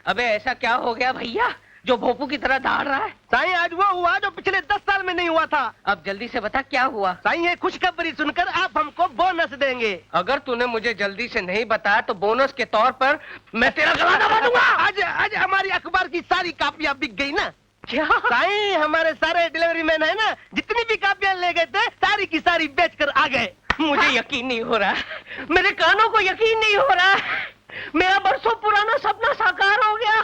अबे ऐसा क्या हो गया भैया जो भोपू की तरह दहाड़ रहा है? साईं आज वो हुआ जो पिछले 10 साल में नहीं हुआ था। अब जल्दी से बता क्या हुआ? साईं ये खुशखबरी सुनकर आप हमको बोनस देंगे। अगर तूने मुझे जल्दी से नहीं बताया तो बोनस के तौर पर मैं तेरा गला दबा दूंगा। आज हमारी अखबार की सारी कापियां बिक गई ना। क्या? साईं हमारे सारे डिलीवरी मैन है ना, जितनी भी कापियां ले गए थे सारी की सारी बेच कर आ गए। मुझे यकीन नहीं हो रहा, मेरे कानों को यकीन नहीं हो रहा। मेरा बरसों पुराना सपना साकार हो गया।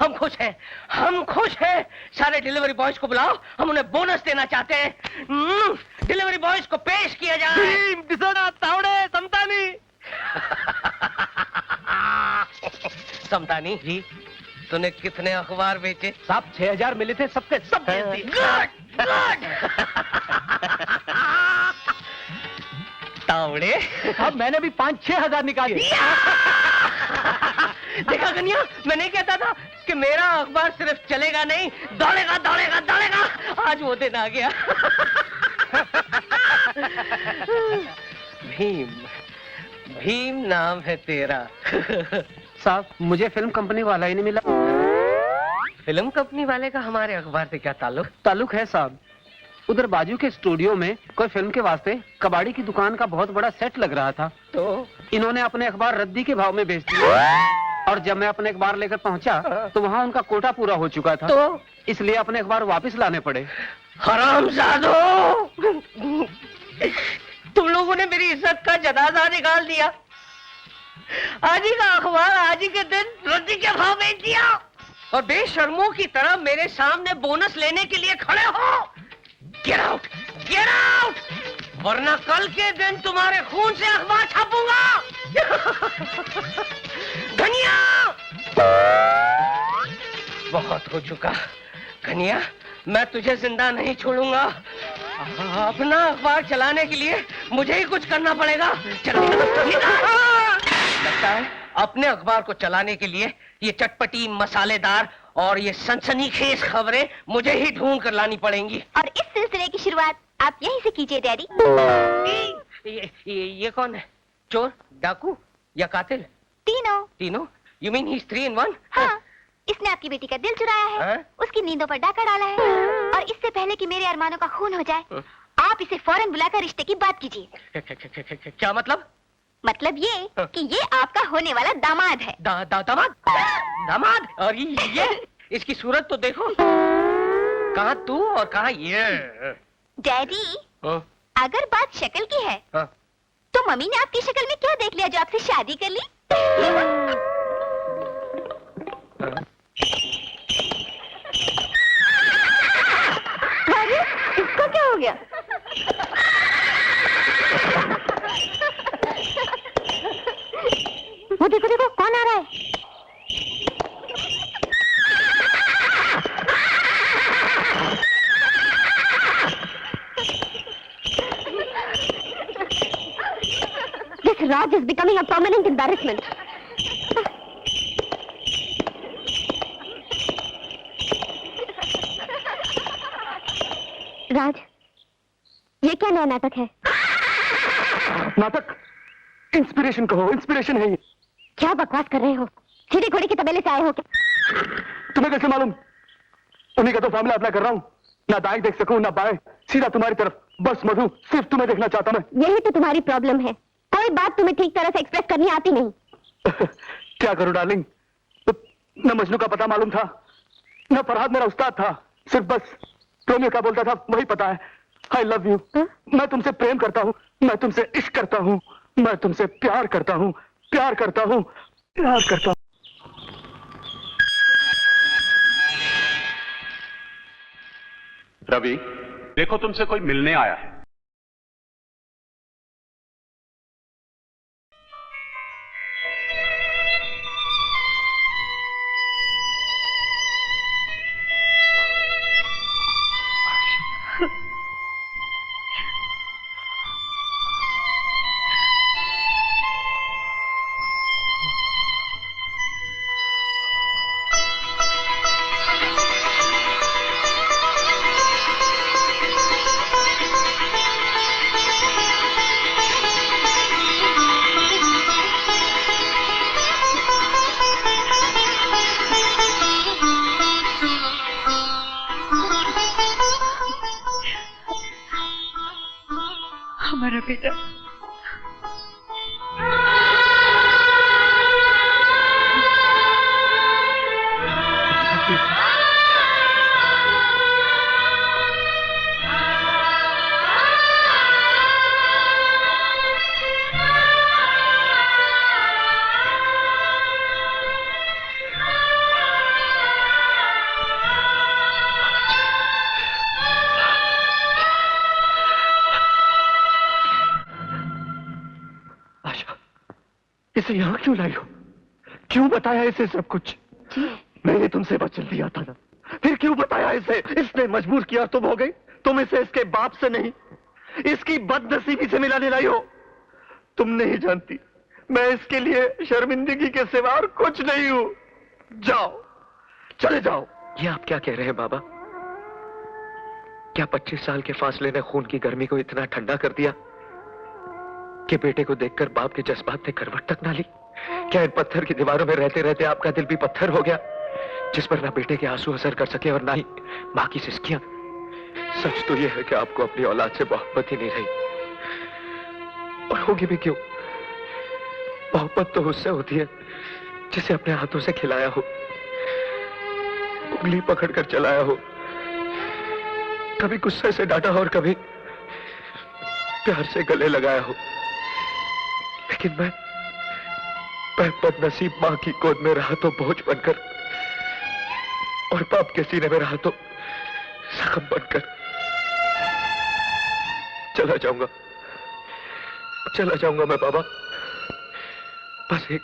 हम खुश हैं, हम खुश हैं। सारे डिलीवरी बॉयज को बुलाओ, हम उन्हें बोनस देना चाहते हैं। डिलीवरी बॉयज को पेश किया जाए। तावड़े समतानी। समतानी जी, तूने कितने अखबार बेचे? साहब 6000 मिले थे, सबके सब बेच दिए। गुड। तावड़े, अब मैंने भी 5-6 हजार निकाले। देखा गनिया, मैं नहीं कहता था कि मेरा अखबार सिर्फ चलेगा नहीं, दौड़ेगा दौड़ेगा दौड़ेगा। आज वो दिन आ गया। भीम, भीम नाम है तेरा। साहब मुझे फिल्म कंपनी वाला ही नहीं मिला। फिल्म कंपनी वाले का हमारे अखबार से क्या ताल्लुक? ताल्लुक है साहब, उधर बाजू के स्टूडियो में कोई फिल्म के वास्ते कबाड़ी की दुकान का बहुत बड़ा सेट लग रहा था, तो इन्होंने अपने अखबार रद्दी के भाव में बेच दिया। और जब मैं अपने अखबार लेकर पहुंचा तो वहाँ उनका कोटा पूरा हो चुका था, तो इसलिए अपने अखबार वापस लाने पड़े। हरामजादो, तुम लोगों ने मेरी इज्जत का जनाजा निकाल दिया। आज ही का अखबार आज ही के दिन रद्दी के भाव बेच दिया और बेशर्मों की तरह मेरे सामने बोनस लेने के लिए खड़े हो। गेट आउट, गेट आउट, वरना कल के दिन तुम्हारे खून से अखबार छापूंगा। घनिया, बहुत हो चुका। घनिया, मैं तुझे जिंदा नहीं छोड़ूंगा। अपना अखबार चलाने के लिए मुझे ही कुछ करना पड़ेगा। चल लगता है अपने अखबार को चलाने के लिए ये चटपटी, मसालेदार और ये सनसनीखेज खबरें मुझे ही ढूंढ कर लानी पड़ेंगी। और इस सिलसिले की शुरुआत आप यहीं से कीजिए डैडी। ये कौन है? चोर, डाकू या कातिल? तीनों। तीनों? You mean he's 3 in 1? हाँ, इसने आपकी बेटी का दिल चुराया है, उसकी नींदों पर डाका डाला है, और इससे पहले कि मेरे अरमानों का खून हो जाए, आप इसे फौरन बुलाकर रिश्ते की बात कीजिए। क्या मतलब? मतलब ये कि ये आपका होने वाला दामाद है। दामाद? दामाद? और ये इसकी सूरत तो देखो, कहाँ तू और कहाँ ये। डैडी, अगर बात शक्ल की है तो मम्मी ने आपकी शक्ल में क्या देख लिया जो आपसे शादी कर ली? अरे इसको क्या हो गया? वो देखो देखो, कौन आ रहा है? This Raj is becoming a permanent embarrassment. राज, ये क्या नया नाटक है? नाटक? इंस्पिरेशन कहो, इंस्पिरेशन है ये। क्या बकवास कर रहे हो? सीधे घोड़े के तबेले से आए हो क्या? तुम्हें कैसे मालूम? उन्हीं का तो फॉर्मूला अप्लाई कर रहा हूँ, ना दाएं देख सकूं ना बाएं, सीधा तुम्हारी तरफ। बस मधु, सिर्फ तुम्हें देखना चाहता मैं। यही तो तुम्हारी प्रॉब्लम है, कोई बात तुम्हें ठीक तरह से एक्सप्रेस करनी आती नहीं। क्या करूं डार्लिंग, न मजनू का पता मालूम था, न फरहाद मेरा उस्ताद था, सिर्फ बस रोमियो क्या बोलता था वही पता है। I love you. मैं तुमसे प्रेम करता हूँ, मैं तुमसे इश्क करता हूँ, मैं तुमसे प्यार करता हूँ, प्यार करता हूँ, प्यार करता हूँ। रवि, देखो तुमसे कोई मिलने आया है। इसे यहाँ क्यों लाई हो? क्यों बताया इसे सब कुछ? जी मैंने तुमसे वचन दिया था ना, फिर क्यों बताया इसे? इसने मजबूर किया, तुम हो गई। तुम इसे इसके बाप से नहीं, इसकी बदनसीबी से मिलाने लाई हो। तुम नहीं जानती, मैं इसके लिए शर्मिंदगी के सिवा और कुछ नहीं हूं। जाओ, चले जाओ। ये आप क्या कह रहे हैं बाबा? क्या 25 साल के फासले ने खून की गर्मी को इतना ठंडा कर दिया कि बेटे को देखकर बाप के जज्बात ने करवट तक ना ली? क्या इन पत्थर की दीवारों में रहते रहते आपका दिल भी पत्थर हो गया, जिस पर ना बेटे के आंसू असर कर सके और ना ही मां की सिसकियां? सच तो यह है कि आपको अपनी औलाद से मोहब्बत ही नहीं रही, और होगी भी क्यों? मोहब्बत तो उससे होती है जिसे अपने हाथों से खिलाया हो, उंगली पकड़कर चलाया हो, कभी गुस्से से डांटा हो और कभी प्यार से गले लगाया हो। लेकिन मैं बदनसीब मां की गोद में रहा तो बोझ बनकर, और बाप के सीने में रहा तो जख्म बनकर। चला जाऊंगा मैं बाबा। बस एक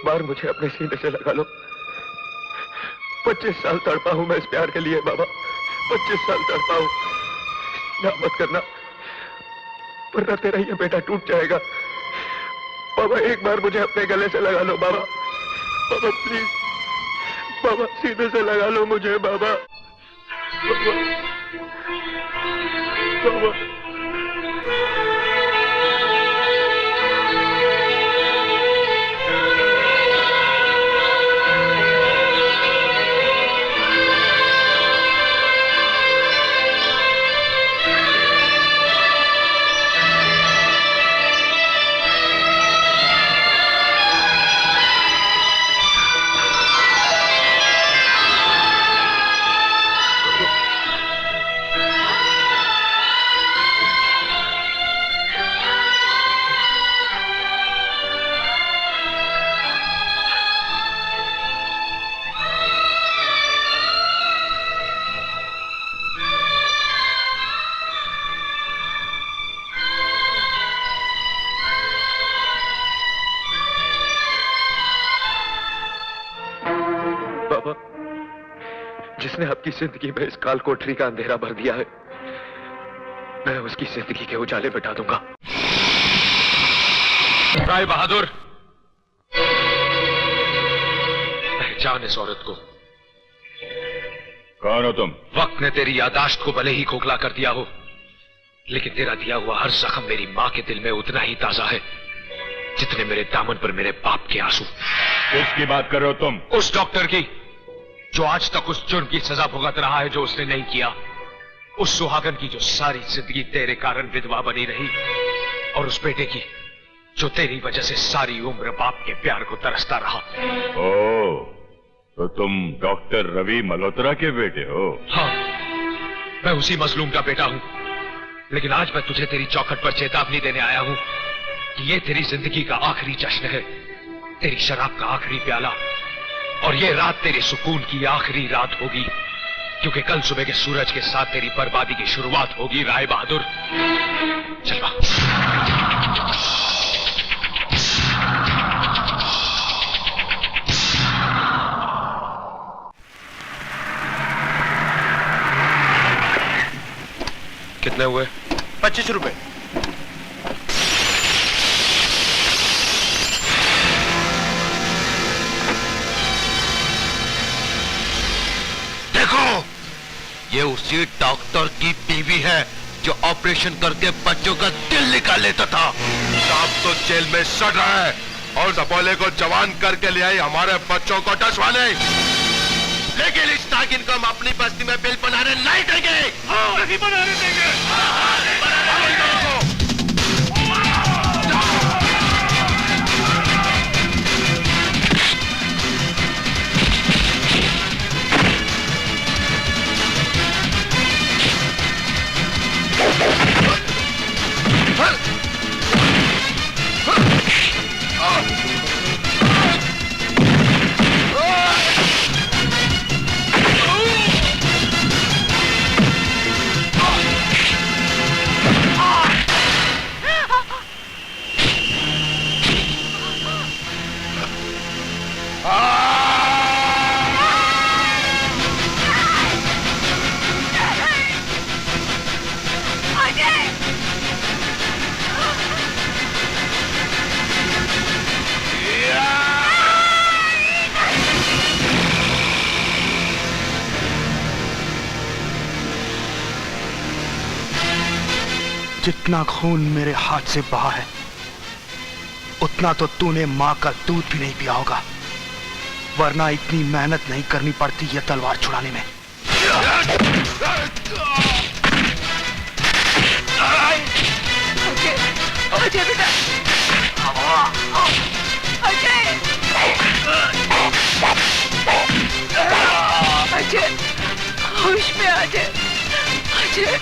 बार मुझे अपने सीने से लगा लो। 25 साल तड़पा हूं मैं इस प्यार के लिए बाबा, 25 साल तड़पा हूं। ना मत करना, वरना तेरा ये बेटा टूट जाएगा। बाबा एक बार मुझे अपने गले से लगा लो बाबा। बाबा प्लीज, बाबा सीने से लगा लो मुझे बाबा। बाबा, बाबा। जिसने आपकी जिंदगी में इस काल कोठरी का अंधेरा भर दिया है, मैं उसकी जिंदगी के उजाले मिटा दूंगा। राय बहादुर, पहचान इस औरत को। कौन हो तुम? वक्त ने तेरी यादाश्त को भले ही खोखला कर दिया हो, लेकिन तेरा दिया हुआ हर जख्म मेरी मां के दिल में उतना ही ताजा है जितने मेरे दामन पर मेरे बाप के आंसू। किसकी बात कर रहे हो तुम? उस डॉक्टर की जो आज तक उस जुर्म की सजा भुगत रहा है जो उसने नहीं किया। उस सुहागन की जो सारी जिंदगी तेरे कारण विधवा बनी रही, और उस बेटे की जो तेरी वजह से सारी उम्र बाप के प्यार को तरसता रहा। ओ, तो तुम डॉक्टर रवि मल्होत्रा के बेटे हो? हाँ, मैं उसी मजलूम का बेटा हूं। लेकिन आज मैं तुझे तेरी चौखट पर चेतावनी देने आया हूं कि ये तेरी जिंदगी का आखिरी जश्न है, तेरी शराब का आखिरी प्याला, और ये रात तेरे सुकून की आखिरी रात होगी, क्योंकि कल सुबह के सूरज के साथ तेरी बर्बादी की शुरुआत होगी। राय बहादुर, चल बा। कितने हुए? 25 रुपए। ये उसी डॉक्टर की बीवी है जो ऑपरेशन करके बच्चों का दिल निकाल लेता था। साहब तो जेल में सड़ रहा है और सपोले को जवान करके ले आई हमारे बच्चों को टसवाने। लेकिन इस नागिन को हम अपनी बस्ती में बिल बनाने नहीं देंगे। नहीं बनाने देंगे। जितना खून मेरे हाथ से बहा है उतना तो तूने माँ का दूध भी नहीं पिया होगा, वरना इतनी मेहनत नहीं करनी पड़ती ये तलवार छुड़ाने में। अजय बेटा, अजय, अजय, होश में आ जाए, अजय।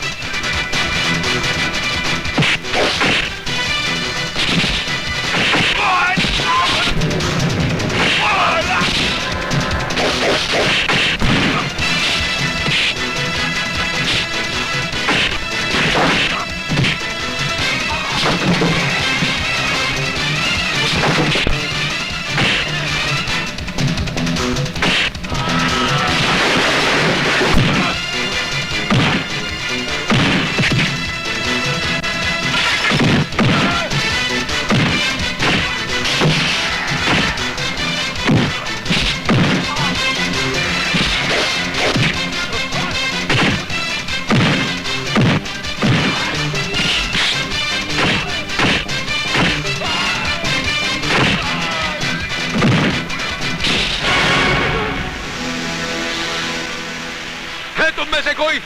तुम में से कोई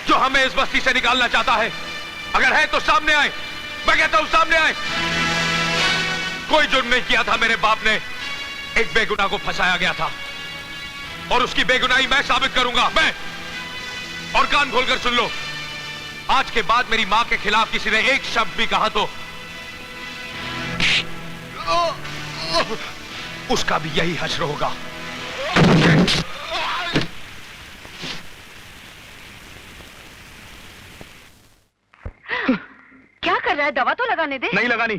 जो हमें इस बस्ती से निकालना चाहता है? अगर है तो सामने आए। मैं कहता हूं सामने आए। कोई जुर्म नहीं किया था मेरे बाप ने, एक बेगुनाह को फंसाया गया था और उसकी बेगुनाही मैं साबित करूंगा। मैं। और कान खोलकर सुन लो, आज के बाद मेरी मां के खिलाफ किसी ने एक शब्द भी कहा तो उसका भी यही हश्र होगा। क्या कर रहा है? दवा तो लगाने दे। नहीं लगानी।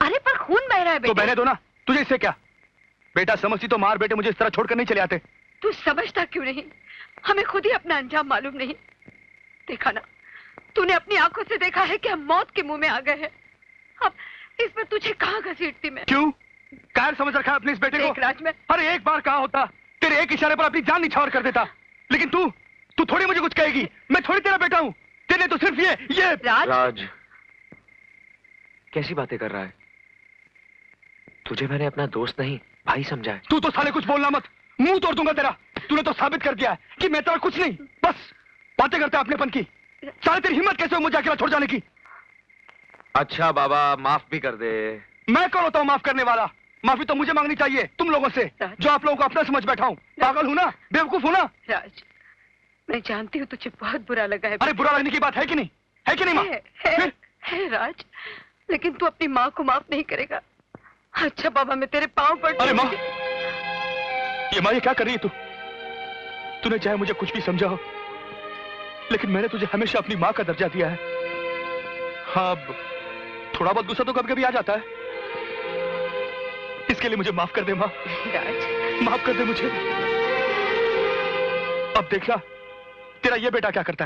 अरे पर खून बह रहा है बेटे। तो बहने दो ना, तुझे इससे क्या? बेटा समझती तो मार बेटे मुझे इस तरह छोड़कर नहीं चले आते। तू समझता क्यों नहीं? हमें खुद ही अपना अंजाम मालूम नहीं। देखा ना, तूने अपनी आंखों से देखा है कि हम मौत के मुंह में आ गए हैं। अब इसमें तुझे कहाँ घसीटती मैं? क्यों? कायर समझ रखा है अपने इस बेटे को? राज में अरे एक बार कहा होता, तेरे एक इशारे पर अपनी जान निछावर कर देता। लेकिन तू थोड़ी मुझे कुछ कहेगी। मैं थोड़ी तेरा बेटा हूँ। तेरे तो सिर्फ ये राज, कैसी बातें कर रहा है? तुझे मैंने अपना दोस्त नहीं भाई समझा है। तू तो साले कुछ बोलना मत, मुंह तोड़ दूंगा तेरा। तूने तो साबित कर दिया है कि मैं तेरा कुछ नहीं, बस बातें करता है अपनेपन की। साले तेरी हिम्मत कैसे हुई मुझे अकेला छोड़ जाने की? अच्छा बाबा, माफ भी कर दे। मैं कौन होता हूँ माफ करने वाला? माफी तो मुझे मांगनी चाहिए तुम लोगों से, जो आप लोगों को अपना समझ बैठा हूँ। पागल हूँ ना, बेवकूफ हूँ ना? राज, मैं जानती हूँ तुझे बहुत बुरा लगा है। अरे बुरा लगने की बात है कि नहीं? है कि नहीं माँ? है राज, लेकिन तू अपनी माँ को माफ नहीं करेगा। अच्छा बाबा, मैं तेरे पाँव पड़ती हूँ। अरे माँ, ये क्या कर रही है तू? तूने चाहे मुझे कुछ भी समझा हो, लेकिन मैंने तुझे हमेशा अपनी माँ का दर्जा दिया है। हाँ, थोड़ा बहुत गुस्सा तो कभी कभी आ जाता है, इसके लिए मुझे माफ कर दे माँ। राज, माफ कर दे मुझे। अब देख ला तेरा ये बेटा क्या करता है।